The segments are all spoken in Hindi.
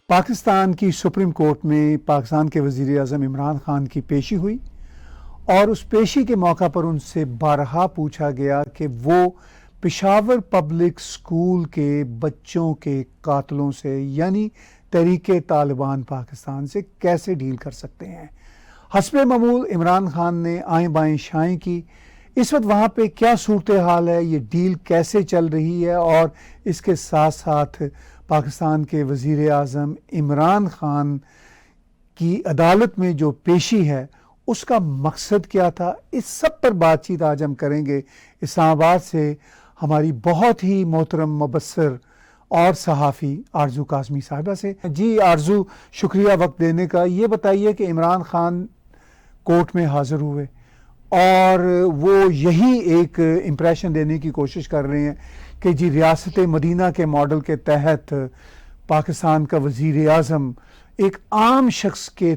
पाकिस्तान की सुप्रीम कोर्ट में पाकिस्तान के वज़ीर आज़म इमरान खान की पेशी हुई और उस पेशी के मौका पर उनसे बारहा पूछा गया कि वो पेशावर पब्लिक स्कूल के बच्चों के कातलों से यानी तहरीके तालिबान पाकिस्तान से कैसे डील कर सकते हैं। हस्बे मामूल इमरान खान ने आएँ बाएँ शाएँ की। इस वक्त वहाँ पे क्या सूरत हाल है, ये डील कैसे चल रही है और इसके साथ साथ पाकिस्तान के वज़ीर आज़म इमरान खान की अदालत में जो पेशी है उसका मकसद क्या था, इस सब पर बातचीत आज हम करेंगे। इस्लामाबाद से हमारी बहुत ही मोहतरम मुबस्सिर और सहाफ़ी आरजू काज़मी साहिबा से। जी आरजू, शुक्रिया वक्त देने का। ये बताइए कि इमरान खान कोर्ट में हाज़िर हुए और वो यही एक इम्प्रेशन देने की कोशिश कर रहे हैं कि जी रियासत मदीना के मॉडल के तहत पाकिस्तान का वज़ीर आज़म एक आम शख्स के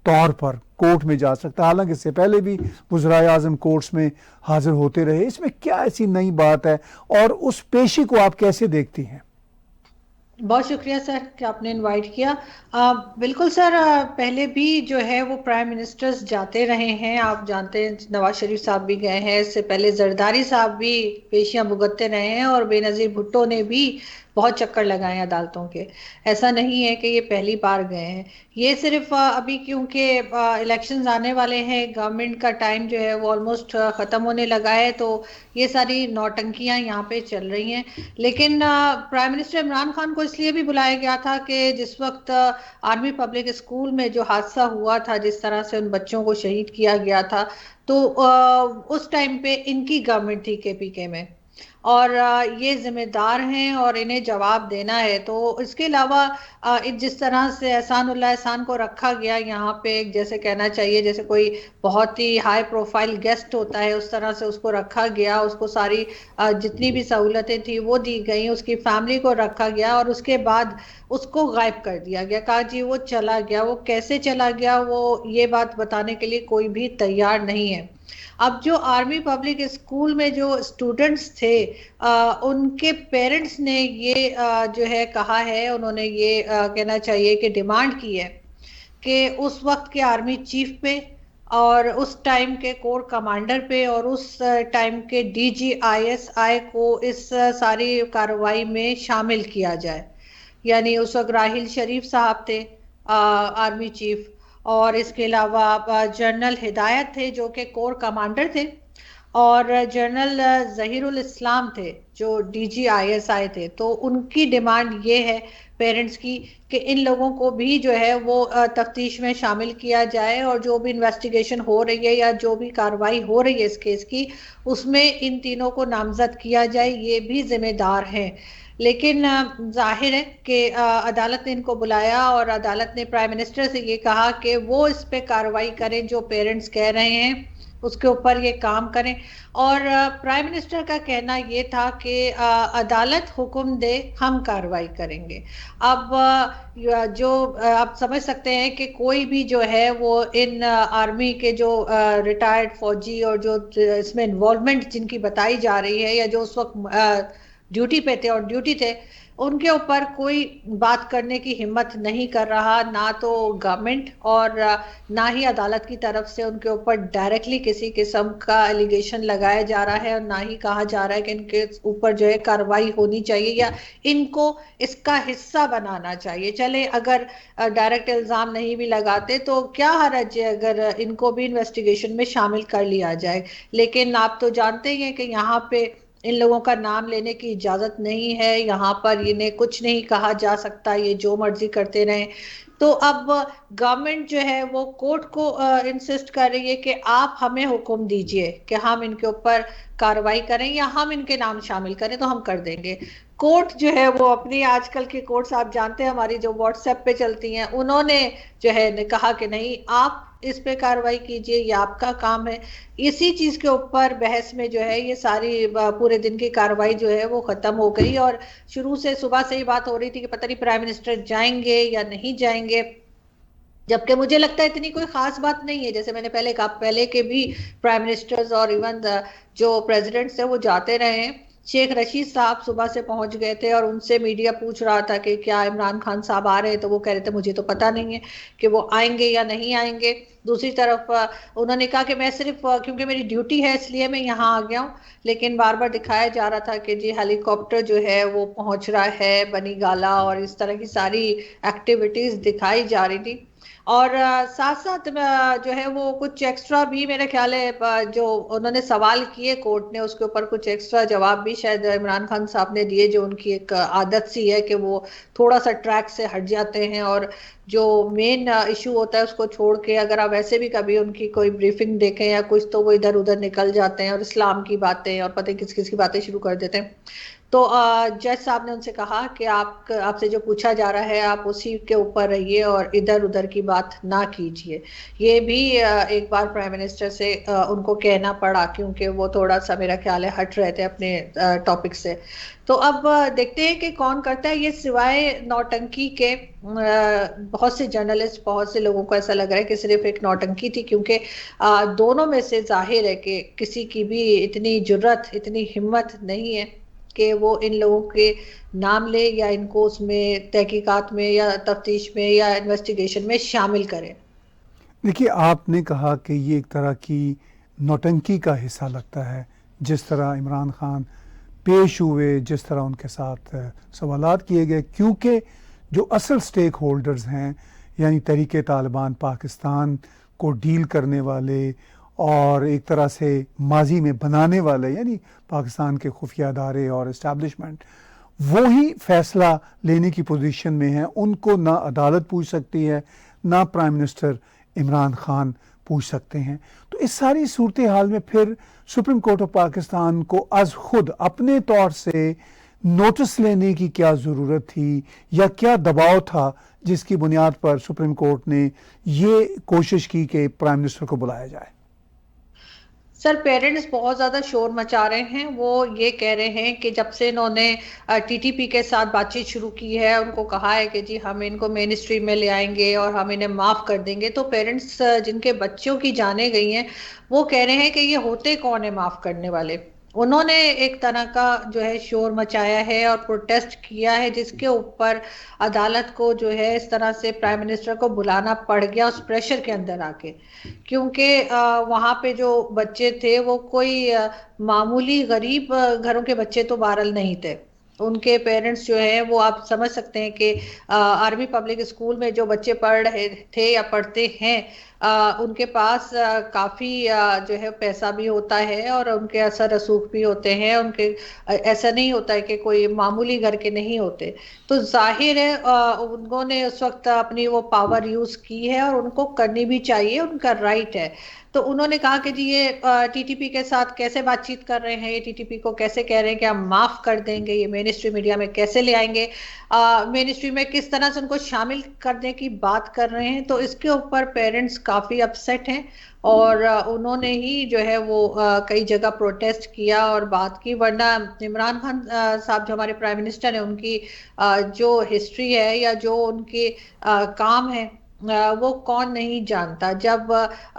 तौर पर कोर्ट में जा सकता है। हालांकि इससे पहले भी वज़राए आज़म कोर्ट्स में हाजिर होते रहे। इसमें क्या ऐसी नई बात है और उस पेशी को आप कैसे देखती हैं? बहुत शुक्रिया सर कि आपने इनवाइट किया। बिल्कुल सर, पहले भी जो है वो प्राइम मिनिस्टर्स जाते रहे हैं। आप जानते हैं नवाज शरीफ साहब भी गए हैं, इससे पहले जरदारी साहब भी पेशियां भुगतते रहे हैं और बेनज़ीर भुट्टो ने भी बहुत चक्कर लगाए हैं अदालतों के। ऐसा नहीं है कि ये पहली बार गए हैं। ये सिर्फ अभी क्योंकि इलेक्शंस आने वाले हैं, गवर्नमेंट का टाइम जो है वो ऑलमोस्ट ख़त्म होने लगा है, तो ये सारी नौटंकियां यहाँ पे चल रही हैं। लेकिन प्राइम मिनिस्टर इमरान खान को इसलिए भी बुलाया गया था कि जिस वक्त आर्मी पब्लिक स्कूल में जो हादसा हुआ था, जिस तरह से उन बच्चों को शहीद किया गया था, तो उस टाइम पे इनकी गवर्नमेंट थी केपीके में और ये जिम्मेदार हैं और इन्हें जवाब देना है। तो इसके अलावा जिस तरह से एहसानुल्लाह एहसान को रखा गया यहाँ पे, जैसे कहना चाहिए जैसे कोई बहुत ही हाई प्रोफाइल गेस्ट होता है, उस तरह से उसको रखा गया। उसको सारी जितनी भी सहूलतें थी वो दी गई, उसकी फैमिली को रखा गया और उसके बाद उसको गायब कर दिया गया। कहा जी वो चला गया। वो कैसे चला गया, वो ये बात बताने के लिए कोई भी तैयार नहीं है। अब जो आर्मी पब्लिक स्कूल में जो स्टूडेंट्स थे, उनके पेरेंट्स ने ये जो है कहा है, उन्होंने ये कहना चाहिए कि डिमांड की है कि उस वक्त के आर्मी चीफ पे और उस टाइम के कोर कमांडर पे और उस टाइम के DGISI को इस सारी कार्रवाई में शामिल किया जाए। यानी उस वक्त राहिल शरीफ साहब थे आर्मी चीफ, और इसके अलावा जनरल हिदायत थे जो कि कोर कमांडर थे, और जनरल जहीरुल इस्लाम थे जो DGISI थे। तो उनकी डिमांड ये है पेरेंट्स की कि इन लोगों को भी जो है वो तफ्तीश में शामिल किया जाए और जो भी इन्वेस्टिगेशन हो रही है या जो भी कार्रवाई हो रही है इस केस की, उसमें इन तीनों को नामजद किया जाए। ये भी जिम्मेदार हैं। लेकिन जाहिर है कि अदालत ने इनको बुलाया और अदालत ने प्राइम मिनिस्टर से ये कहा कि वो इस पे कार्रवाई करें, जो पेरेंट्स कह रहे हैं उसके ऊपर ये काम करें। और प्राइम मिनिस्टर का कहना ये था कि अदालत हुक्म दे हम कार्रवाई करेंगे। अब जो आप समझ सकते हैं कि कोई भी जो है वो इन आर्मी के जो रिटायर्ड फौजी और जो इसमें इन्वॉल्वमेंट जिनकी बताई जा रही है या जो उस वक्त ड्यूटी पे थे और ड्यूटी थे, उनके ऊपर कोई बात करने की हिम्मत नहीं कर रहा, ना तो गवर्नमेंट और ना ही अदालत की तरफ से उनके ऊपर डायरेक्टली किसी किस्म का एलिगेशन लगाया जा रहा है और ना ही कहा जा रहा है कि इनके ऊपर जो है कार्रवाई होनी चाहिए या इनको इसका हिस्सा बनाना चाहिए। चले अगर डायरेक्ट इल्जाम नहीं भी लगाते तो क्या हर्ज है अगर इनको भी इन्वेस्टिगेशन में शामिल कर लिया जाए। लेकिन आप तो जानते ही हैं कि यहाँ पे इन लोगों का नाम लेने की इजाजत नहीं है, यहाँ पर इन्हें कुछ नहीं कहा जा सकता, ये जो मर्जी करते रहें। तो अब गवर्नमेंट जो है वो कोर्ट को इंसिस्ट कर रही है कि आप हमें हुक्म दीजिए कि हम इनके ऊपर कार्रवाई करें या हम इनके नाम शामिल करें तो हम कर देंगे। कोर्ट जो है वो अपनी, आजकल की कोर्ट्स आप जानते हैं हमारी जो व्हाट्सएप पे चलती हैं, उन्होंने जो है ने कहा कि नहीं आप इस पे कार्रवाई कीजिए, ये आपका काम है। इसी चीज के ऊपर बहस में जो है ये सारी पूरे दिन की कार्रवाई जो है वो खत्म हो गई और शुरू से सुबह से ही बात हो रही थी कि पता नहीं प्राइम मिनिस्टर जाएंगे या नहीं जाएंगे, जबकि मुझे लगता है इतनी कोई खास बात नहीं है। जैसे मैंने पहले कहा, पहले के भी प्राइम मिनिस्टर्स और इवन जो प्रेसिडेंट्स हैं वो जाते रहे हैं शेख रशीद साहब सुबह से पहुंच गए थे और उनसे मीडिया पूछ रहा था कि क्या इमरान खान साहब आ रहे हैं, तो वो कह रहे थे मुझे तो पता नहीं है कि वो आएंगे या नहीं आएंगे। दूसरी तरफ उन्होंने कहा कि मैं सिर्फ क्योंकि मेरी ड्यूटी है इसलिए मैं यहाँ आ गया हूँ, लेकिन बार बार दिखाया जा रहा था कि जी हेलीकॉप्टर जो है वो पहुंच रहा है बनी गाला, और इस तरह की सारी एक्टिविटीज दिखाई जा रही थी। और साथ साथ जो है वो कुछ एक्स्ट्रा भी मेरे ख्याल है जो उन्होंने सवाल किए कोर्ट ने उसके ऊपर कुछ एक्स्ट्रा जवाब भी शायद इमरान खान साहब ने दिए, जो उनकी एक आदत सी है कि वो थोड़ा सा ट्रैक से हट जाते हैं और जो मेन इशू होता है उसको छोड़ के अगर आप वैसे भी कभी उनकी कोई ब्रीफिंग देखें या कुछ, तो वो इधर उधर निकल जाते हैं और इस्लाम की बातें और पता नहीं किस किस की बातें शुरू कर देते हैं। तो जज साहब ने उनसे कहा कि आपसे जो पूछा जा रहा है आप उसी के ऊपर रहिए और इधर उधर की बात ना कीजिए। ये भी एक बार प्राइम मिनिस्टर से उनको कहना पड़ा, क्योंकि वो थोड़ा सा मेरा ख्याल है हट रहे थे अपने टॉपिक से। तो अब देखते हैं कि कौन करता है ये, सिवाय नौटंकी के बहुत से जर्नलिस्ट, बहुत से लोगों को ऐसा लग रहा है कि सिर्फ एक नौटंकी थी, क्योंकि दोनों में से जाहिर है कि किसी की भी इतनी जुर्रत, इतनी हिम्मत नहीं है कि वो इन लोगों के नाम ले या इनको उसमें तहकीकात में या तफ्तीश में या इन्वेस्टिगेशन में शामिल करें। देखिए, आपने कहा कि ये एक तरह की नौटंकी का हिस्सा लगता है, जिस तरह इमरान खान पेश हुए, जिस तरह उनके साथ सवालात किए गए, क्योंकि जो असल स्टेक होल्डर्स हैं यानी तहरीक तालिबान पाकिस्तान को डील करने वाले और एक तरह से माजी में बनाने वाले यानी पाकिस्तान के खुफिया अदारे और इस्टेब्लिशमेंट, वो ही फैसला लेने की पोजीशन में है। उनको ना अदालत पूछ सकती है, ना प्राइम मिनिस्टर इमरान खान पूछ सकते हैं। तो इस सारी सूरत हाल में फिर सुप्रीम कोर्ट ऑफ पाकिस्तान को अज खुद अपने तौर से नोटिस लेने की क्या ज़रूरत थी या क्या दबाव था जिसकी बुनियाद पर सुप्रीम कोर्ट ने ये कोशिश की कि प्राइम मिनिस्टर को बुलाया जाए? सर, पेरेंट्स बहुत ज़्यादा शोर मचा रहे हैं। वो ये कह रहे हैं कि जब से इन्होंने टीटीपी के साथ बातचीत शुरू की है, उनको कहा है कि जी हम इनको मेन स्ट्रीम में ले आएंगे और हम इन्हें माफ़ कर देंगे, तो पेरेंट्स जिनके बच्चों की जाने गई हैं वो कह रहे हैं कि ये होते कौन है माफ़ करने वाले। उन्होंने एक तरह का जो है शोर मचाया है और प्रोटेस्ट किया है, जिसके ऊपर अदालत को जो है इस तरह से प्राइम मिनिस्टर को बुलाना पड़ गया उस प्रेशर के अंदर आके, क्योंकि वहां पे जो बच्चे थे वो कोई मामूली गरीब घरों के बच्चे तो बहरहाल नहीं थे। उनके पेरेंट्स जो है वो आप समझ सकते हैं कि आर्मी पब्लिक स्कूल में जो बच्चे पढ़ रहे थे या पढ़ते हैं, उनके पास काफ़ी जो है पैसा भी होता है और उनके असर रसूख भी होते हैं। उनके ऐसा नहीं होता है कि कोई मामूली घर के नहीं होते। तो जाहिर है उन्होंने उस वक्त अपनी वो पावर यूज़ की है और उनको करनी भी चाहिए, उनका राइट है। तो उन्होंने कहा कि जी ये टीटीपी के साथ कैसे बातचीत कर रहे हैं, ये टीटीपी को कैसे कह रहे हैं कि हम माफ़ कर देंगे, ये मेन स्ट्रीम मीडिया में कैसे ले आएंगे, मेन स्ट्रीम में किस तरह से उनको शामिल करने की बात कर रहे हैं। तो इसके ऊपर पेरेंट्स काफ़ी अपसेट हैं और उन्होंने ही जो है वो कई जगह प्रोटेस्ट किया और बात की। वरना इमरान खान साहब जो हमारे प्राइम मिनिस्टर हैं, उनकी जो हिस्ट्री है या जो उनके काम है वो कौन नहीं जानता। जब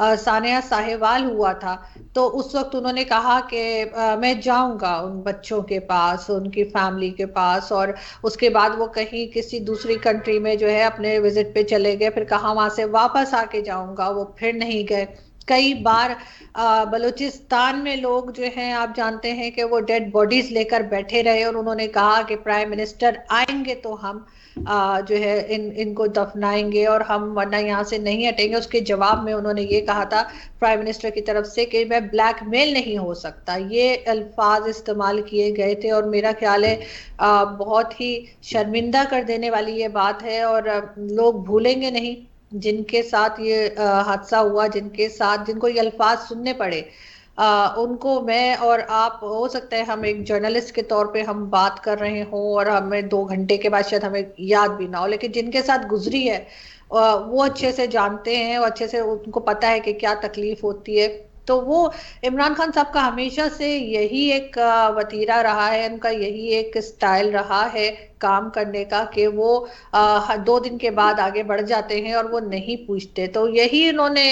सानिया साहिवाल हुआ था तो उस वक्त उन्होंने कहा कि मैं जाऊंगा उन बच्चों के पास, उनकी फैमिली के पास, और उसके बाद वो कहीं किसी दूसरी कंट्री में जो है अपने विजिट पे चले गए, फिर कहा वहां से वापस आके जाऊंगा, वो फिर नहीं गए। कई बार बलूचिस्तान में लोग जो हैं आप जानते हैं कि वो डेड बॉडीज लेकर बैठे रहे और उन्होंने कहा कि प्राइम मिनिस्टर आएंगे तो हम जो है इनको दफनाएंगे और हम वरना यहाँ से नहीं हटेंगे। उसके जवाब में उन्होंने ये कहा था प्राइम मिनिस्टर की तरफ से कि मैं ब्लैकमेल नहीं हो सकता, ये अल्फाज इस्तेमाल किए गए थे। और मेरा ख्याल है बहुत ही शर्मिंदा कर देने वाली ये बात है और लोग भूलेंगे नहीं जिनके साथ ये हादसा हुआ, जिनके साथ जिनको ये अल्फाज सुनने पड़े। उनको मैं और आप, हो सकता है हम एक जर्नलिस्ट के तौर पे हम बात कर रहे हों और हमें 2 घंटे के बाद शायद हमें याद भी ना हो, लेकिन जिनके साथ गुजरी है वो अच्छे से जानते हैं और अच्छे से उनको पता है कि क्या तकलीफ होती है तो वो इमरान खान साहब का हमेशा से यही एक वतीरा रहा है, उनका यही एक स्टाइल रहा है काम करने का कि वो 2 दिन के बाद आगे बढ़ जाते हैं और वो नहीं पूछते। तो यही इन्होंने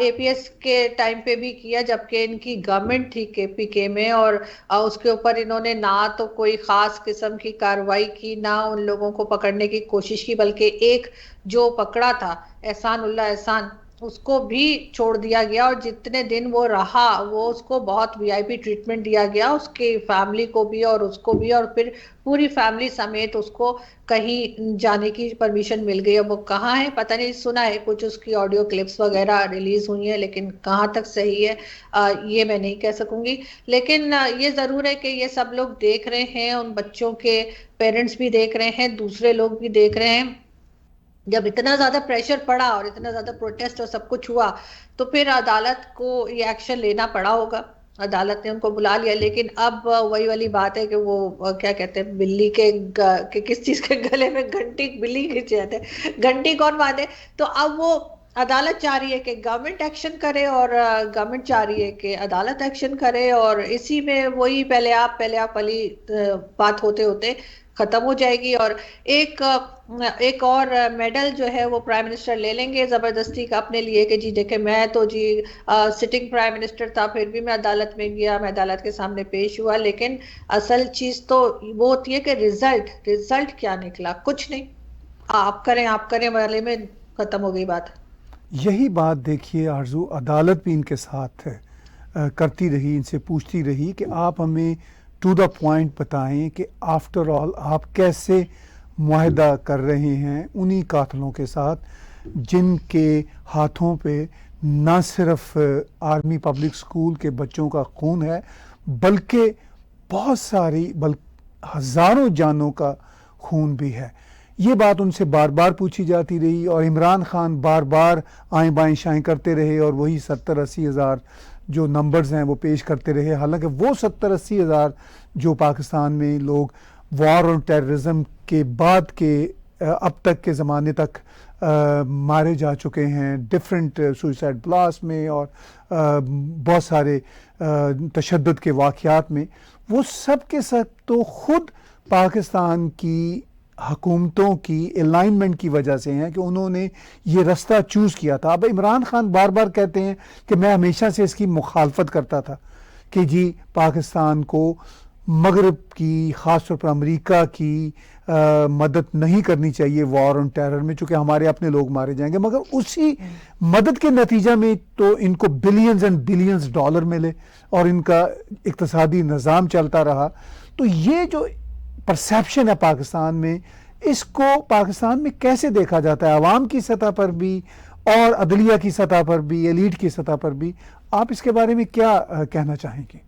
एपीएस के टाइम पे भी किया जबकि इनकी गवर्नमेंट थी केपीके में, और उसके ऊपर इन्होंने ना तो कोई खास किस्म की कार्रवाई की, ना उन लोगों को पकड़ने की कोशिश की, बल्कि एक जो पकड़ा था एहसान उल्ला एहसान, उसको भी छोड़ दिया गया, और जितने दिन वो रहा वो उसको बहुत वीआईपी ट्रीटमेंट दिया गया, उसके फैमिली को भी और उसको भी, और फिर पूरी फैमिली समेत उसको कहीं जाने की परमिशन मिल गई। अब वो कहाँ है पता नहीं, सुना है कुछ उसकी ऑडियो क्लिप्स वगैरह रिलीज हुई है, लेकिन कहाँ तक सही है ये मैं नहीं कह सकूंगी। लेकिन ये जरूर है कि ये सब लोग देख रहे हैं, उन बच्चों के पेरेंट्स भी देख रहे हैं, दूसरे लोग भी देख रहे हैं। जब इतना ज्यादा प्रेशर पड़ा और इतना ज्यादा प्रोटेस्ट और सब कुछ हुआ, तो फिर अदालत को ये एक्शन लेना पड़ा होगा, अदालत ने उनको बुला लिया। लेकिन अब वही वाली बात है कि वो क्या कहते हैं, बिल्ली के किस चीज के गले में घंटी, बिल्ली की जाते हैं घंटी कौन बांधे। तो अब वो अदालत चाह रही है कि गवर्नमेंट एक्शन करे, और गवर्नमेंट चाह रही है कि अदालत एक्शन करे, और इसी में वही पहले आप वाली बात होते होते खत्म हो जाएगी। और एक और मेडल जो है वो प्राइम मिनिस्टर ले लेंगे जबरदस्ती का अपने लिए कि जी देखे मैं तो जी सिटिंग प्राइम मिनिस्टर था, फिर भी मैं अदालत में गया, मैं अदालत के सामने पेश हुआ। लेकिन असल चीज तो वो होती है कि रिजल्ट क्या निकला, कुछ नहीं, आप करें वाले में खत्म हो गई बात। यही बात देखिए आरजू, अदालत भी इनके साथ करती रही, इनसे पूछती रही कि आप हमें टू द पॉइंट बताएं कि आफ्टर ऑल आप कैसे मुआहदा कर रहे हैं उन्हीं कातलों के साथ जिनके हाथों पे न सिर्फ आर्मी पब्लिक स्कूल के बच्चों का खून है, बल्कि बहुत सारी हज़ारों जानों का खून भी है। ये बात उनसे बार बार पूछी जाती रही और इमरान खान बार बार आएँ बाएँ शाएँ करते रहे और वही 70-80 हज़ार जो नंबर्स हैं वो पेश करते रहे। हालांकि वो 70-80 हज़ार जो पाकिस्तान में लोग वॉर और टेररिज्म के बाद के अब तक के ज़माने तक मारे जा चुके हैं डिफरेंट सुसाइड ब्लास्ट में और बहुत सारे तशद्दुद के वाक़यात में, वो सब के सब तो ख़ुद पाकिस्तान की हुकूमतों की अलाइनमेंट की वजह से हैं कि उन्होंने ये रास्ता चूज़ किया था। अब इमरान खान बार बार कहते हैं कि मैं हमेशा से इसकी मुखालफत करता था कि जी पाकिस्तान को मगरब की, ख़ास तौर पर अमेरिका की मदद नहीं करनी चाहिए वॉर ऑन टेरर में, चूँकि हमारे अपने लोग मारे जाएंगे। मगर उसी मदद के नतीजा में तो इनको बिलियंस एंड बिलियंस डॉलर मिले और इनका इक़्तिसादी निज़ाम चलता रहा। तो ये जो परसेप्शन है पाकिस्तान में, इसको पाकिस्तान में कैसे देखा जाता है अवाम की सतह पर भी और अदलिया की सतह पर भी, एलीट की सतह पर भी? आप इसके बारे में क्या कहना चाहेंगे?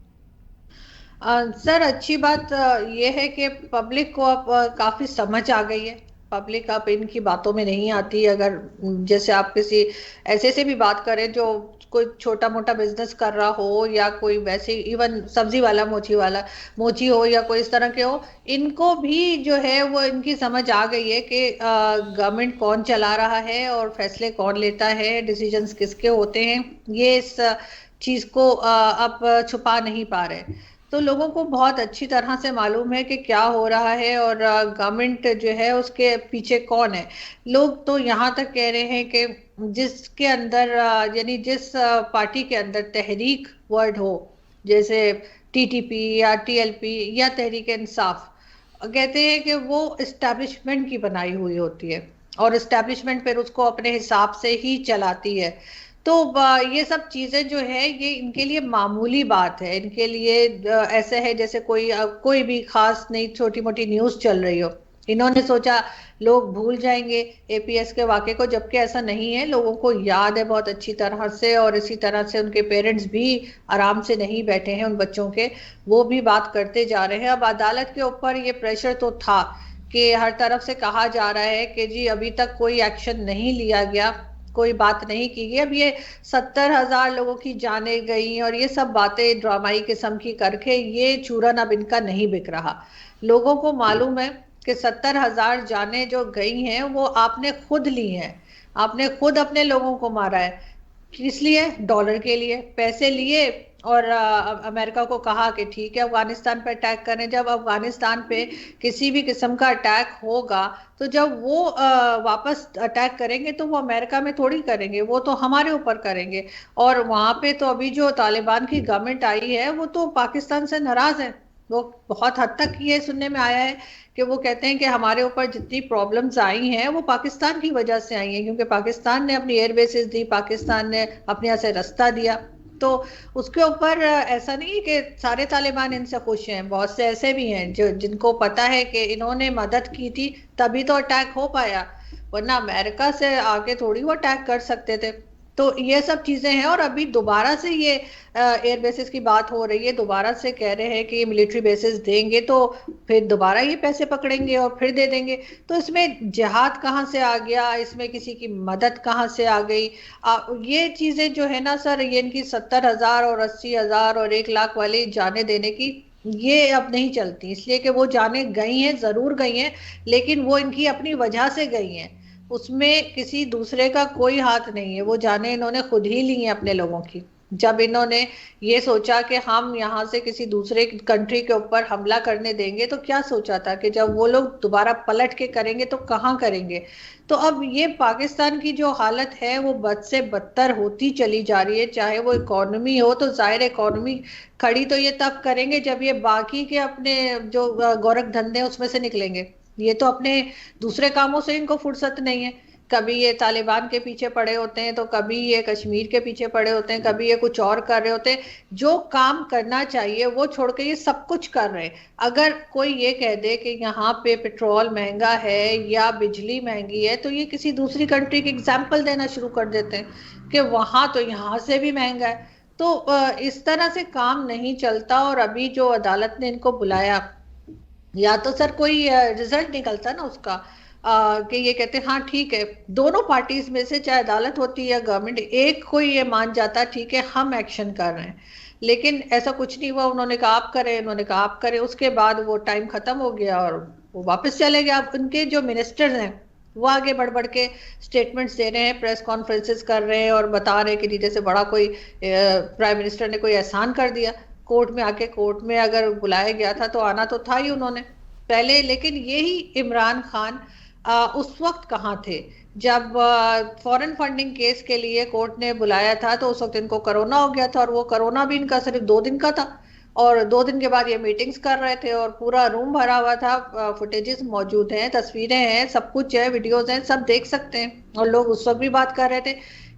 सर अच्छी बात ये है कि पब्लिक को अब काफी समझ आ गई है, पब्लिक अब इनकी बातों में नहीं आती। अगर जैसे आप किसी ऐसे से भी बात करें जो कोई छोटा मोटा बिजनेस कर रहा हो, या कोई वैसे इवन सब्जी वाला, मोची हो, या कोई इस तरह के हो, इनको भी जो है वो इनकी समझ आ गई है कि गवर्नमेंट कौन चला रहा है और फैसले कौन लेता है, डिसीजंस किसके होते हैं। ये इस चीज को अब छुपा नहीं पा रहे। तो लोगों को बहुत अच्छी तरह से मालूम है कि क्या हो रहा है और गवर्नमेंट जो है उसके पीछे कौन है। लोग तो यहाँ तक कह रहे हैं कि जिसके अंदर यानी जिस पार्टी के अंदर तहरीक वर्ड हो, जैसे टीटीपी या टीएलपी या तहरीक इंसाफ, कहते हैं कि वो इस्टेब्लिशमेंट की बनाई हुई होती है और इस्टेब्लिशमेंट फिर उसको अपने हिसाब से ही चलाती है। तो ये सब चीजें जो है ये इनके लिए मामूली बात है, इनके लिए ऐसे है जैसे कोई भी खास नहीं छोटी मोटी न्यूज चल रही हो। इन्होंने सोचा लोग भूल जाएंगे एपीएस के वाक़े को, जबकि ऐसा नहीं है, लोगों को याद है बहुत अच्छी तरह से। और इसी तरह से उनके पेरेंट्स भी आराम से नहीं बैठे हैं उन बच्चों के, वो भी बात करते जा रहे हैं। अब अदालत के ऊपर ये प्रेशर तो था कि हर तरफ से कहा जा रहा है कि जी अभी तक कोई एक्शन नहीं लिया गया, कोई बात नहीं की गई। अब ये 70,000 लोगों की जाने गई और ये सब बातें ड्रामाई किस्म की करके ये चूरन अब इनका नहीं बिक रहा। लोगों को मालूम है कि 70,000 जाने जो गई हैं वो आपने खुद ली हैं, आपने खुद अपने लोगों को मारा है। इसलिए डॉलर के लिए पैसे लिए और अमेरिका को कहा कि ठीक है अफगानिस्तान पर अटैक करें। जब अफगानिस्तान पे किसी भी किस्म का अटैक होगा तो जब वो वापस अटैक करेंगे तो वो अमेरिका में थोड़ी करेंगे, वो तो हमारे ऊपर करेंगे। और वहां पे तो अभी जो तालिबान की गवर्नमेंट आई है वो तो पाकिस्तान से नाराज है। वो बहुत हद तक ये सुनने में आया है कि वो कहते हैं कि हमारे ऊपर जितनी प्रॉब्लम्स आई हैं वो पाकिस्तान की वजह से आई हैं, क्योंकि पाकिस्तान ने अपनी एयर बेसिस दी, पाकिस्तान ने अपने यहाँ से रास्ता दिया। तो उसके ऊपर ऐसा नहीं है कि सारे तालिबान इनसे खुश हैं, बहुत से ऐसे भी हैं जो जिनको पता है कि इन्होंने मदद की थी तभी तो अटैक हो पाया, वरना अमेरिका से आके थोड़ी वो अटैक कर सकते थे। तो ये सब चीजें हैं। और अभी दोबारा से ये एयर बेसिस की बात हो रही है, दोबारा से कह रहे हैं कि ये मिलिट्री बेसिस देंगे तो फिर दोबारा ये पैसे पकड़ेंगे और फिर दे देंगे। तो इसमें जिहाद कहाँ से आ गया, इसमें किसी की मदद कहाँ से आ गई? ये चीजें जो है ना सर, ये इनकी 70,000 और 80,000 और 1 लाख वाली जाने देने की ये अब नहीं चलती, इसलिए कि वो जाने गई हैं, जरूर गई हैं, लेकिन वो इनकी अपनी वजह से गई हैं, उसमें किसी दूसरे का कोई हाथ नहीं है। वो जाने इन्होंने खुद ही ली है अपने लोगों की। जब इन्होंने ये सोचा कि हम यहाँ से किसी दूसरे कंट्री के ऊपर हमला करने देंगे तो क्या सोचा था कि जब वो लोग दोबारा पलट के करेंगे तो कहाँ करेंगे? तो अब ये पाकिस्तान की जो हालत है वो बद से बदतर होती चली जा रही है। चाहे वो इकोनॉमी हो तो जाहिर इकोनॉमी खड़ी तो ये तब करेंगे जब ये बाकी के अपने जो गोरख धंधे उसमें से निकलेंगे। ये तो अपने दूसरे कामों से इनको फुर्सत नहीं है। कभी ये तालिबान के पीछे पड़े होते हैं, तो कभी ये कश्मीर के पीछे पड़े होते हैं, कभी ये कुछ और कर रहे होते हैं। जो काम करना चाहिए वो छोड़ के ये सब कुछ कर रहे हैं। अगर कोई ये कह दे कि यहाँ पे पेट्रोल महंगा है या बिजली महंगी है तो ये किसी दूसरी कंट्री की एग्जाम्पल देना शुरू कर देते हैं कि वहां तो यहाँ से भी महंगा है। तो इस तरह से काम नहीं चलता। और अभी जो अदालत ने इनको बुलाया, या तो सर कोई रिजल्ट निकलता ना उसका, कि ये कहते हैं हाँ ठीक है, दोनों पार्टीज में से चाहे अदालत होती है या गवर्नमेंट, एक कोई ये मान जाता ठीक है हम एक्शन कर रहे हैं। लेकिन ऐसा कुछ नहीं हुआ। उन्होंने कहा आप करें, उन्होंने कहा आप करें, उसके बाद वो टाइम खत्म हो गया और वो वापस चले गए। अब उनके जो मिनिस्टर्स हैं वो आगे बढ़ बढ़ के स्टेटमेंट्स दे रहे हैं, प्रेस कॉन्फ्रेंसेस कर रहे हैं और बता रहे हैं कि जैसे बड़ा कोई प्राइम मिनिस्टर ने कोई एहसान कर दिया। कोर्ट में आके, कोर्ट में अगर बुलाया गया था तो आना तो था ही उन्होंने पहले। लेकिन यही इमरान खान उस वक्त कहाँ थे जब फॉरेन फंडिंग केस के लिए कोर्ट ने बुलाया था? तो उस वक्त इनको कोरोना हो गया था और वो कोरोना भी इनका सिर्फ 2 दिन का था और 2 दिन के बाद ये मीटिंग्स कर रहे थे और पूरा रूम भरा हुआ था। फुटेजेस मौजूद हैं, तस्वीरें हैं, सब कुछ है, वीडियोस हैं, सब देख सकते हैं। और लोग उस वक्त भी बात कर रहे थे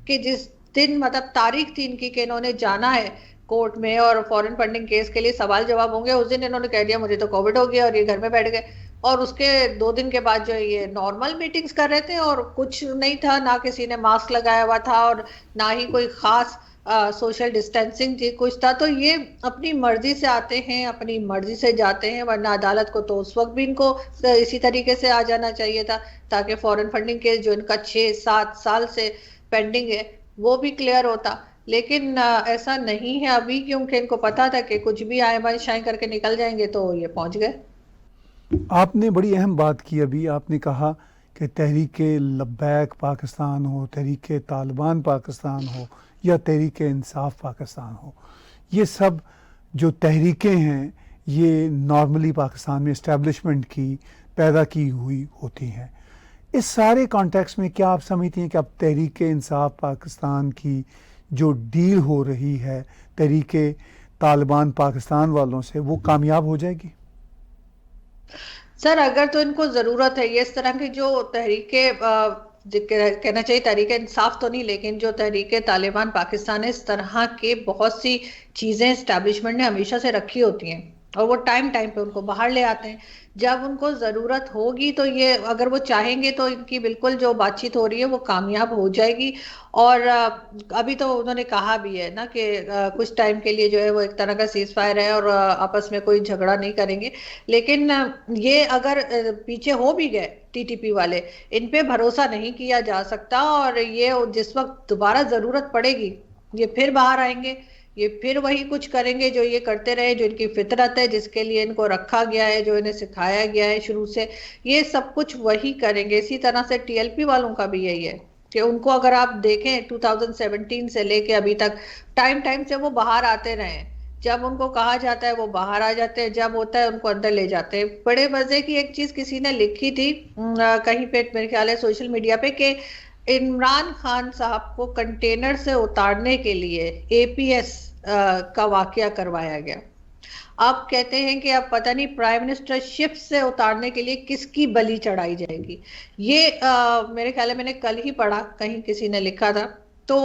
कि जिस दिन मतलब तारीख थी इनकी कि इन्होंने जाना है कोर्ट में और फॉरेन फंडिंग केस के लिए सवाल जवाब होंगे, उस दिन इन्होंने कह दिया मुझे तो कोविड हो गया और ये घर में बैठ गए। और उसके 2 दिन के बाद जो ये नॉर्मल मीटिंग्स कर रहे थे और कुछ नहीं था, ना किसी ने मास्क लगाया हुआ था और ना ही कोई खास सोशल डिस्टेंसिंग थी, कुछ था। तो ये अपनी मर्जी से आते हैं, अपनी मर्जी से जाते हैं, वरना अदालत को तो उस वक्त भी इनको इसी तरीके से आ जाना चाहिए था ताकि फॉरेन फंडिंग केस जो इनका 6-7 साल से पेंडिंग है वो भी क्लियर होता। लेकिन ऐसा नहीं है अभी, क्योंकि इनको पता था कि कुछ भी आए बाई शाई करके निकल जाएंगे, तो ये पहुंच गए। आपने बड़ी अहम बात की अभी, आपने कहा कि तहरीक लब्बैक पाकिस्तान हो, तहरीक तालिबान पाकिस्तान हो या तहरीक इंसाफ पाकिस्तान हो, ये सब जो तहरीकें हैं ये नॉर्मली पाकिस्तान में इस्टेब्लिशमेंट की पैदा की हुई होती हैं। इस सारे कॉन्टेक्स्ट में क्या आप समझती हैं कि अब तहरीक इंसाफ पाकिस्तान की जो डील हो रही है तहरीक तालिबान पाकिस्तान वालों से, वो कामयाब हो जाएगी? सर अगर तो इनको जरूरत है, ये इस तरह की जो तहरीके कहना चाहिए तहरीक इंसाफ तो नहीं, लेकिन जो तहरीक तालिबान पाकिस्तान है, इस तरह के बहुत सी चीजें एस्टैब्लिशमेंट ने हमेशा से रखी होती हैं और वो टाइम टाइम पे उनको बाहर ले आते हैं जब उनको जरूरत होगी। तो ये अगर वो चाहेंगे तो इनकी बिल्कुल जो बातचीत हो रही है वो कामयाब हो जाएगी। और अभी तो उन्होंने कहा भी है ना कि कुछ टाइम के लिए जो है वो एक तरह का सीज फायर है और आपस में कोई झगड़ा नहीं करेंगे। लेकिन ये अगर पीछे हो भी गए टीटीपी वाले, इन पे भरोसा नहीं किया जा सकता और ये जिस वक्त दोबारा जरूरत पड़ेगी ये फिर बाहर आएंगे, ये फिर वही कुछ करेंगे जो ये करते रहे, जो इनकी फितरत है, जिसके लिए इनको रखा गया है, जो इन्हें सिखाया गया है शुरू से, ये सब कुछ वही करेंगे। इसी तरह से टीएलपी वालों का भी यही है कि उनको अगर आप देखें 2017 से लेके अभी तक टाइम टाइम से वो बाहर आते रहे हैं। जब उनको कहा जाता है वो बाहर आ जाते हैं, जब होता है उनको अंदर ले जाते हैं। बड़े मजे की एक चीज किसी ने लिखी थी कहीं पे, मेरे ख्याल है सोशल मीडिया पे, कि इमरान खान साहब को कंटेनर से उतारने के लिए एपीएस का वाकया करवाया गया। आप कहते हैं कि अब पता नहीं प्राइम मिनिस्टर शिप से उतारने के लिए किसकी बलि चढ़ाई जाएगी। ये मेरे ख्याल है मैंने कल ही पढ़ा, कहीं किसी ने लिखा था। तो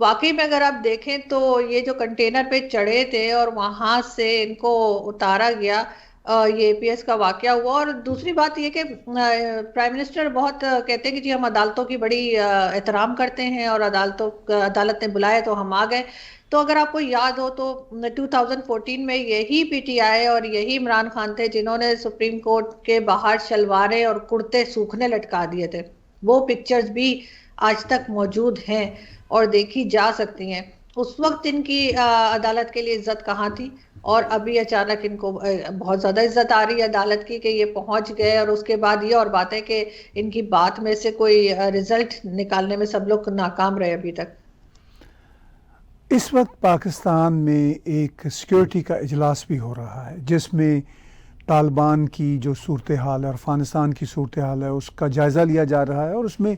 वाकई में अगर आप देखें तो ये जो कंटेनर पे चढ़े थे और वहां से इनको उतारा गया, ये एपीएस का वाकया हुआ। और दूसरी बात ये कि प्राइम मिनिस्टर बहुत कहते हैं कि जी हम अदालतों की बड़ी एहतराम करते हैं और अदालत ने बुलाया तो हम आ गए। तो अगर आपको याद हो तो 2014 में यही पीटीआई और यही इमरान खान थे जिन्होंने सुप्रीम कोर्ट के बाहर शलवारें और कुर्ते सूखने लटका दिए थे। वो पिक्चर्स भी आज तक मौजूद हैं और देखी जा सकती हैं। उस वक्त इनकी अदालत के लिए इज्जत कहाँ थी, और अभी अचानक इनको बहुत ज्यादा इज्जत आ रही है अदालत की कि ये पहुंच गए। और उसके बाद ये और बात है कि इनकी बात में से कोई रिजल्ट निकालने में सब लोग नाकाम रहे अभी तक। इस वक्त पाकिस्तान में एक सिक्योरिटी का इजलास भी हो रहा है जिसमें तालिबान की जो सूरत हाल है, अफगानिस्तान की सूरत हाल है, उसका जायज़ा लिया जा रहा है। और उसमें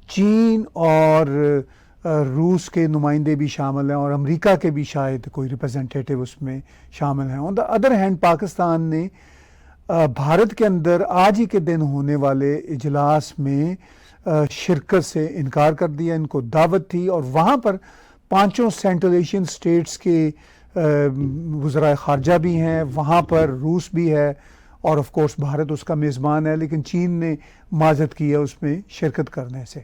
चीन और रूस के नुमाइंदे भी शामिल हैं और अमेरिका के भी शायद कोई रिप्रेजेंटेटिव उसमें शामिल हैं। On the other hand Pakistan ने भारत के अंदर आज ही के दिन होने वाले इजलास में शिरकत से इनकार कर दिया। इनको दावत थी और वहाँ पर पांचों सेंट्रल एशियन स्टेट्स के वज़राए ख़ारजा भी हैं, वहाँ पर रूस भी है और ऑफ कोर्स भारत उसका मेज़बान है। लेकिन चीन ने माजत की है उसमें शिरकत करने से।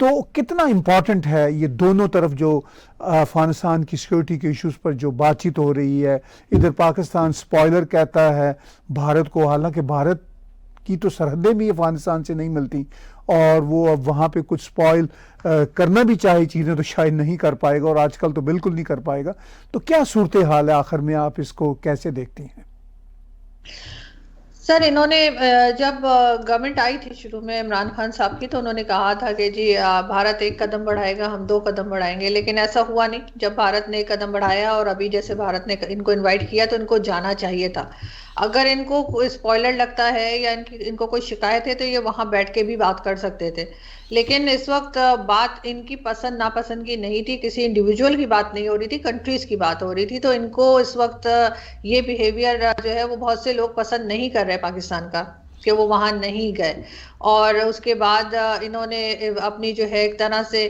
तो कितना इम्पॉर्टेंट है ये दोनों तरफ जो अफगानिस्तान की सिक्योरिटी के इश्यूज़ पर जो बातचीत हो रही है। इधर पाकिस्तान स्पॉइलर कहता है भारत को, हालांकि भारत की तो सरहदें भी अफगानिस्तान से नहीं मिलती और वो अब वहाँ पे कुछ स्पॉइल करना भी चाहे चीज़ें तो शायद नहीं कर पाएगा और आजकल तो बिल्कुल नहीं कर पाएगा। तो क्या सूरत हाल है आखिर में, आप इसको कैसे देखती हैं? सर इन्होंने जब गवर्नमेंट आई थी शुरू में इमरान खान साहब की, तो उन्होंने कहा था कि जी भारत एक कदम बढ़ाएगा हम 2 कदम बढ़ाएंगे, लेकिन ऐसा हुआ नहीं। जब भारत ने 1 कदम बढ़ाया और अभी जैसे भारत ने इनको इनवाइट किया तो इनको जाना चाहिए था। अगर इनको कोई स्पॉइलर लगता है या इनको कोई शिकायत है तो ये वहां बैठ के भी बात कर सकते थे। लेकिन इस वक्त बात इनकी पसंद नापसंद की नहीं थी, किसी इंडिविजुअल की बात नहीं हो रही थी, कंट्रीज की बात हो रही थी। तो इनको इस वक्त ये बिहेवियर जो है वो बहुत से लोग पसंद नहीं कर रहे पाकिस्तान का, कि वो वहां नहीं गए। और उसके बाद इन्होंने अपनी जो है एक तरह से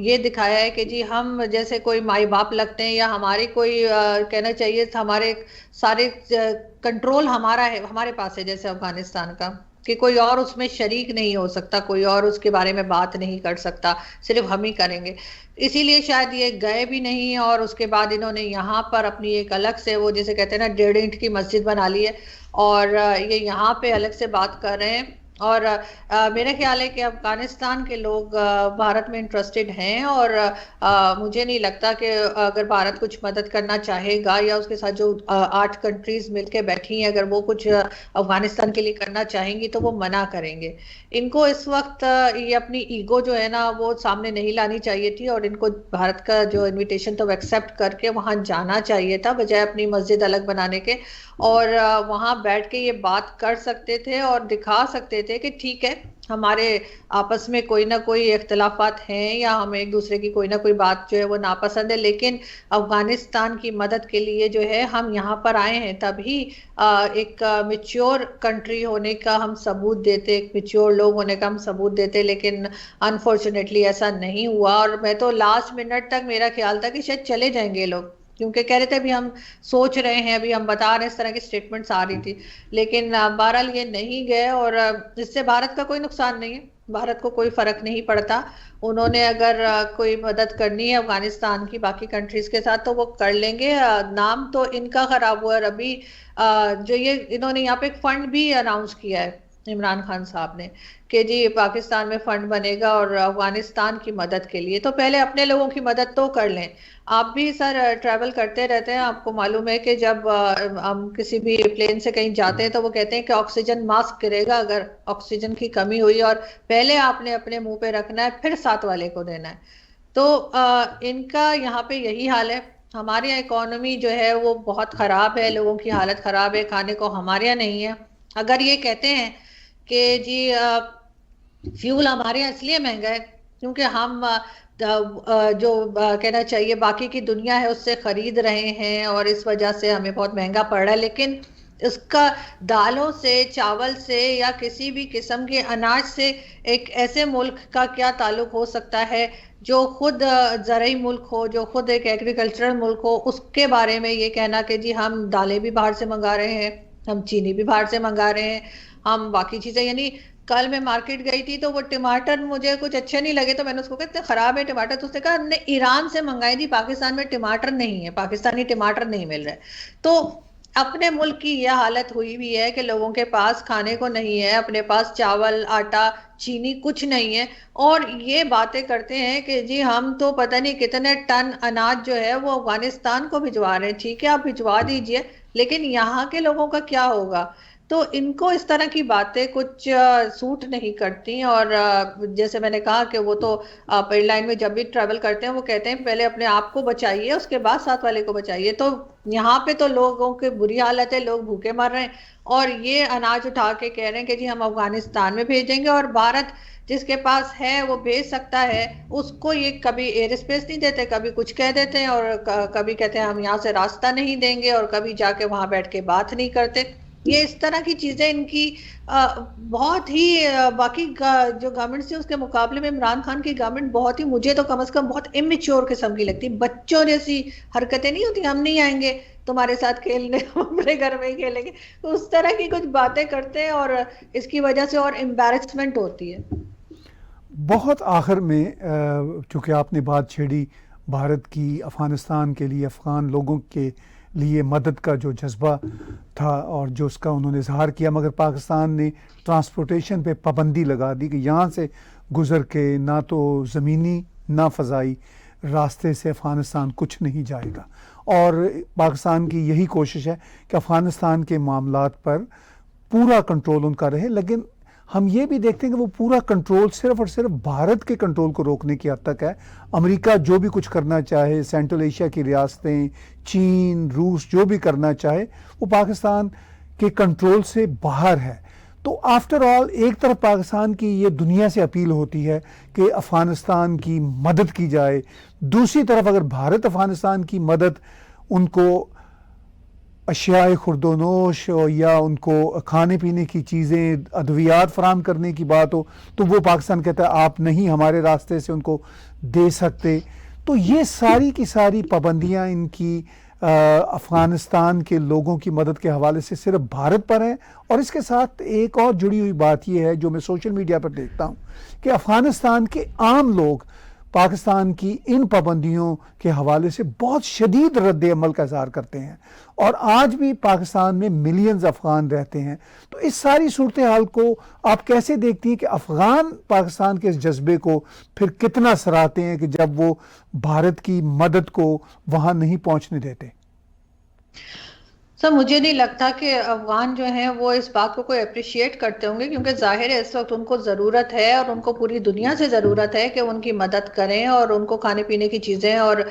ये दिखाया है कि जी हम जैसे कोई माई बाप लगते हैं या हमारी कोई कहना चाहिए हमारे सारे कंट्रोल हमारा है, हमारे पास है जैसे अफगानिस्तान का, कि कोई और उसमें शरीक नहीं हो सकता, कोई और उसके बारे में बात नहीं कर सकता, सिर्फ हम ही करेंगे। इसीलिए शायद ये गए भी नहीं। और उसके बाद इन्होंने यहाँ पर अपनी एक अलग से वो जिसे कहते हैं ना 1.5 इंच की मस्जिद बना ली है और ये यहाँ पे अलग से बात कर रहे हैं। और मेरा ख्याल है कि अफगानिस्तान के लोग भारत में इंटरेस्टेड हैं और मुझे नहीं लगता कि अगर भारत कुछ मदद करना चाहेगा या उसके साथ जो 8 कंट्रीज मिलके बैठी हैं, अगर वो कुछ अफगानिस्तान के लिए करना चाहेंगी तो वो मना करेंगे। इनको इस वक्त ये अपनी ईगो जो है ना वो सामने नहीं लानी चाहिए थी और इनको भारत का जो इनविटेशन था वो एक्सेप्ट करके वहां जाना चाहिए था, बजाय अपनी मस्जिद अलग बनाने के। और वहां बैठ के ये बात कर सकते थे और दिखा सकते थे कि ठीक है हमारे आपस में कोई ना कोई इख्तलाफात हैं या हमें एक दूसरे की कोई ना कोई बात जो है वो नापसंद है, लेकिन अफगानिस्तान की मदद के लिए जो है हम यहाँ पर आए हैं। तभी एक मैच्योर कंट्री होने का हम सबूत देते, एक मैच्योर लोग होने का हम सबूत देते, लेकिन अनफॉर्चुनेटली ऐसा नहीं हुआ। और मैं तो लास्ट मिनट तक मेरा ख्याल था कि शायद चले जाएंगे लोग, क्योंकि कह रहे थे अभी हम सोच रहे हैं, अभी हम बता रहे हैं, इस तरह की स्टेटमेंट्स आ रही थी। लेकिन बहरहाल ये नहीं गए और इससे भारत का कोई नुकसान नहीं है, भारत को कोई फर्क नहीं पड़ता। उन्होंने अगर कोई मदद करनी है अफगानिस्तान की बाकी कंट्रीज के साथ तो वो कर लेंगे। नाम तो इनका खराब हुआ। और अभी जो ये इन्होंने यहाँ पे एक फंड भी अनाउंस किया है इमरान खान साहब ने कि जी पाकिस्तान में फंड बनेगा और अफगानिस्तान की मदद के लिए, तो पहले अपने लोगों की मदद तो कर लें। आप भी सर ट्रैवल करते रहते हैं, आपको मालूम है कि जब हम किसी भी प्लेन से कहीं जाते हैं तो वो कहते हैं कि ऑक्सीजन मास्क गिरेगा अगर ऑक्सीजन की कमी हुई, और पहले आपने अपने मुंह पे रखना है फिर साथ वाले को देना है। तो इनका यहाँ पे यही हाल है। हमारे यहाँ इकोनॉमी जो है वो बहुत खराब है, लोगों की हालत खराब है, खाने को हमारे यहाँ नहीं है। अगर ये कहते हैं कि जी फ्यूल हमारे यहाँ इसलिए महंगा है क्योंकि हम जो कहना चाहिए बाकी की दुनिया है उससे खरीद रहे हैं और इस वजह से हमें बहुत महंगा पड़ रहा है, लेकिन इसका दालों से, चावल से या किसी भी किस्म के अनाज से एक ऐसे मुल्क का क्या ताल्लुक हो सकता है जो खुद ज़रूरी मुल्क हो, जो खुद एक एग्रीकल्चरल मुल्क हो, उसके बारे में ये कहना कि जी हम दालें भी बाहर से मंगा रहे हैं, हम चीनी भी बाहर से मंगा रहे हैं, हम बाकी चीज़ें। यानी कल मैं मार्केट गई थी तो वो टमाटर मुझे कुछ अच्छे नहीं लगे, तो मैंने उसको कहा इतने खराब है टमाटर, तो उसने कहा हमने ईरान से मंगाए थी, पाकिस्तान में टमाटर नहीं है, पाकिस्तानी टमाटर नहीं मिल रहे। तो अपने मुल्क की यह हालत हुई हुई है कि लोगों के पास खाने को नहीं है, अपने पास चावल, आटा, चीनी कुछ नहीं है, और ये बातें करते हैं कि जी हम तो पता नहीं कितने टन अनाज जो है वो अफगानिस्तान को भिजवा रहे हैं। ठीक है, आप भिजवा दीजिए, लेकिन यहाँ के लोगों का क्या होगा? तो इनको इस तरह की बातें कुछ सूट नहीं करती। और जैसे मैंने कहा कि वो तो आप एयरलाइन में जब भी ट्रैवल करते हैं वो कहते हैं पहले अपने आप को बचाइए, उसके बाद साथ वाले को बचाइए। तो यहाँ पे तो लोगों की बुरी हालत है, लोग भूखे मर रहे हैं, और ये अनाज उठा के कह रहे हैं कि जी हम अफगानिस्तान में भेजेंगे, और भारत जिसके पास है वो भेज सकता है, उसको ये कभी एयर स्पेस नहीं देते, कभी कुछ कह देते हैं, और कभी कहते हैं हम यहाँ से रास्ता नहीं देंगे, और कभी जाके वहां बैठ के बात नहीं करते। ये इस तरह की चीजें इनकी बहुत ही बाकी जो गवर्नमेंट से उसके मुकाबले में इमरान खान की गवर्नमेंट बहुत ही, मुझे तो कम से कम बहुत इमेच्योर किस्म की लगती। बच्चों जैसी हरकतें नहीं होती, हम नहीं आएंगे तुम्हारे साथ खेलने, हम अपने घर में ही खेलेंगे, तो उस तरह की कुछ बातें करते हैं, और इसकी वजह से और एम्बैरेसमेंट होती है। बहुत आखिर में चूँकि आपने बात छेड़ी भारत की अफ़गानिस्तान के लिए, अफ़गान लोगों के लिए मदद का जो जज्बा था और जो उसका उन्होंने इजहार किया, मगर पाकिस्तान ने ट्रांसपोर्टेशन पे पाबंदी लगा दी कि यहाँ से गुज़र के ना तो ज़मीनी ना फ़ज़ाई रास्ते से अफ़गानिस्तान कुछ नहीं जाएगा। और पाकिस्तान की यही कोशिश है कि अफ़गानिस्तान के मामलात पर पूरा कंट्रोल उनका रहे, लेकिन हम ये भी देखते हैं कि वो पूरा कंट्रोल सिर्फ और सिर्फ भारत के कंट्रोल को रोकने की हद तक है। अमेरिका जो भी कुछ करना चाहे, सेंट्रल एशिया की रियासतें, चीन, रूस जो भी करना चाहे, वो पाकिस्तान के कंट्रोल से बाहर है। तो आफ्टर ऑल एक तरफ पाकिस्तान की ये दुनिया से अपील होती है कि अफ़गानिस्तान की मदद की जाए, दूसरी तरफ अगर भारत अफ़गानिस्तान की मदद उनको अशियाए खुर्दोनोश या उनको खाने पीने की चीज़ें, अद्वियात फराम करने की बात हो, तो वो पाकिस्तान कहता है आप नहीं हमारे रास्ते से उनको दे सकते। तो ये सारी की सारी पाबंदियां इनकी अफ़गानिस्तान के लोगों की मदद के हवाले से सिर्फ भारत पर है। और इसके साथ एक और जुड़ी हुई बात ये है जो मैं सोशल मीडिया पर देखता हूँ कि अफ़गानिस्तान के आम लोग पाकिस्तान की इन पाबंदियों के हवाले से बहुत शदीद रद्द अमल का इज़हार करते हैं, और आज भी पाकिस्तान में मिलियंस अफ़गान रहते हैं। तो इस सारी सूरत हाल को आप कैसे देखती हैं कि अफ़गान पाकिस्तान के इस जज्बे को फिर कितना सराहते हैं कि जब वो भारत की मदद को वहाँ नहीं पहुँचने देते? सर मुझे नहीं लगता कि अफगान जो हैं वो इस बात को कोई अप्रिशिएट करते होंगे, क्योंकि जाहिर है इस वक्त उनको ज़रूरत है और उनको पूरी दुनिया से ज़रूरत है कि उनकी मदद करें और उनको खाने पीने की चीज़ें और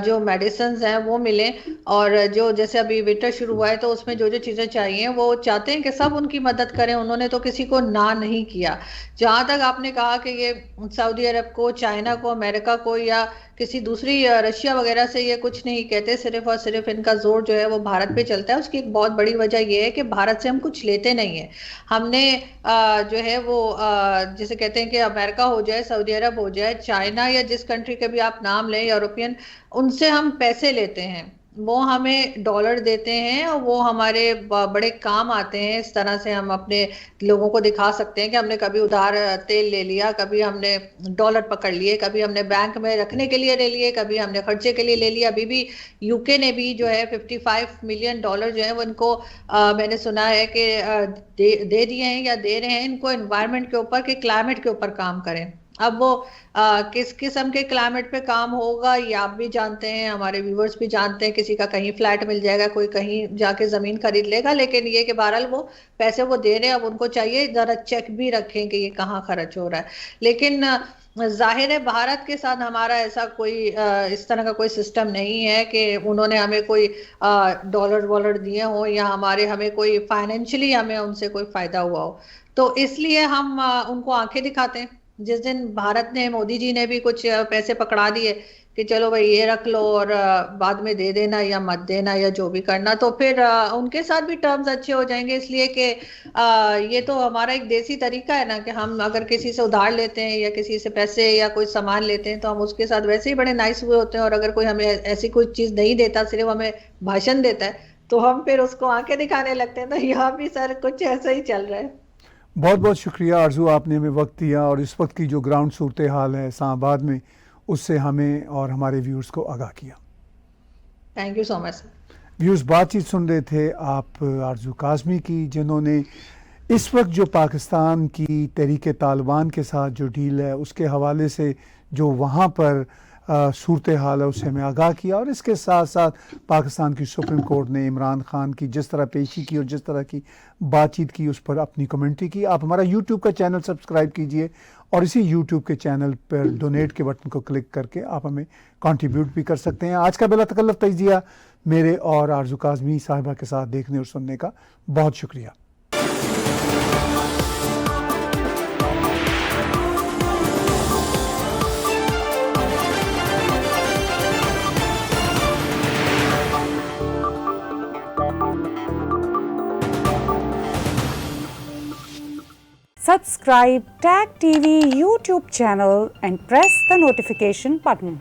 जो मेडिसिन हैं वो मिलें। और जो जैसे अभी विंटर शुरू हुआ है तो उसमें जो जो चीज़ें चाहिए वो चाहते हैं कि सब उनकी मदद करें। उन्होंने तो किसी को ना नहीं किया। जहाँ तक आपने कहा कि ये सऊदी अरब को, चाइना को, अमेरिका को या किसी दूसरी रशिया वगैरह से ये कुछ नहीं कहते, सिर्फ और सिर्फ इनका जोर जो है वो भारत पे चलता है। उसकी एक बहुत बड़ी वजह ये है कि भारत से हम कुछ लेते नहीं है। हमने जो है वो जिसे कहते हैं कि अमेरिका हो जाए, सऊदी अरब हो जाए, चाइना या जिस कंट्री के भी आप नाम लें, यूरोपियन, उनसे हम पैसे लेते हैं। वो हमें डॉलर देते हैं और वो हमारे बड़े काम आते हैं। इस तरह से हम अपने लोगों को दिखा सकते हैं कि हमने कभी उधार तेल ले लिया, कभी हमने डॉलर पकड़ लिए, कभी हमने बैंक में रखने के लिए ले लिए, कभी हमने खर्चे के लिए ले लिया। अभी भी यूके ने भी जो है $55 मिलियन जो है वो इनको मैंने सुना है कि दे दिए हैं या दे रहे हैं इनको एनवायरनमेंट के ऊपर, कि क्लाइमेट के ऊपर काम करें। अब वो किस किस्म के क्लाइमेट पे काम होगा ये आप भी जानते हैं, हमारे व्यूवर्स भी जानते हैं। किसी का कहीं फ्लैट मिल जाएगा, कोई कहीं जाके जमीन खरीद लेगा, लेकिन ये कि बहरहाल वो पैसे वो दे रहे हैं, अब उनको चाहिए जरा चेक भी रखें कि ये कहाँ खर्च हो रहा है। लेकिन जाहिर है भारत के साथ हमारा ऐसा कोई इस तरह का कोई सिस्टम नहीं है कि उन्होंने हमें कोई डॉलर वॉलर दिए हो या हमें कोई फाइनेंशियली हमें उनसे कोई फायदा हुआ हो। तो इसलिए हम उनको आंखें दिखाते हैं। जिस दिन भारत ने, मोदी जी ने भी कुछ पैसे पकड़ा दिए कि चलो भाई ये रख लो और बाद में दे देना या मत देना या जो भी करना, तो फिर उनके साथ भी टर्म्स अच्छे हो जाएंगे। इसलिए कि ये तो हमारा एक देसी तरीका है ना कि हम अगर किसी से उधार लेते हैं या किसी से पैसे या कोई सामान लेते हैं तो हम उसके साथ वैसे ही बड़े नाइस हुए होते हैं, और अगर कोई हमें ऐसी कोई चीज नहीं देता, सिर्फ हमें भाषण देता है, तो हम फिर उसको आंखें दिखाने लगते हैं। तो यहाँ भी सर कुछ ऐसा ही चल रहा है। बहुत बहुत शुक्रिया आरजू, आपने हमें वक्त दिया और इस वक्त की जो ग्राउंड सूरत हाल है इस्लामाबाद में उससे हमें और हमारे व्यूअर्स को आगाह किया। Thank you so much. Viewers, बातचीत सुन रहे थे आप आरजू काज़मी की, जिन्होंने इस वक्त जो पाकिस्तान की तहरीक तालिबान के साथ जो डील है उसके हवाले से जो वहाँ पर सूरत हाल है उससे हमें आगाह किया, और इसके साथ साथ पाकिस्तान की सुप्रीम कोर्ट ने इमरान खान की जिस तरह पेशी की और जिस तरह की बातचीत की उस पर अपनी कमेंट्री की। आप हमारा यूट्यूब का चैनल सब्सक्राइब कीजिए और इसी यूट्यूब के चैनल पर डोनेट के बटन को क्लिक करके आप हमें कंट्रीब्यूट भी कर सकते हैं। आज का बिला तकल्लुफ़ तजिया मेरे और आरजू काज़मी साहिबा के साथ देखने और सुनने का बहुत शुक्रिया। Subscribe TAG TV YouTube channel and press the notification button.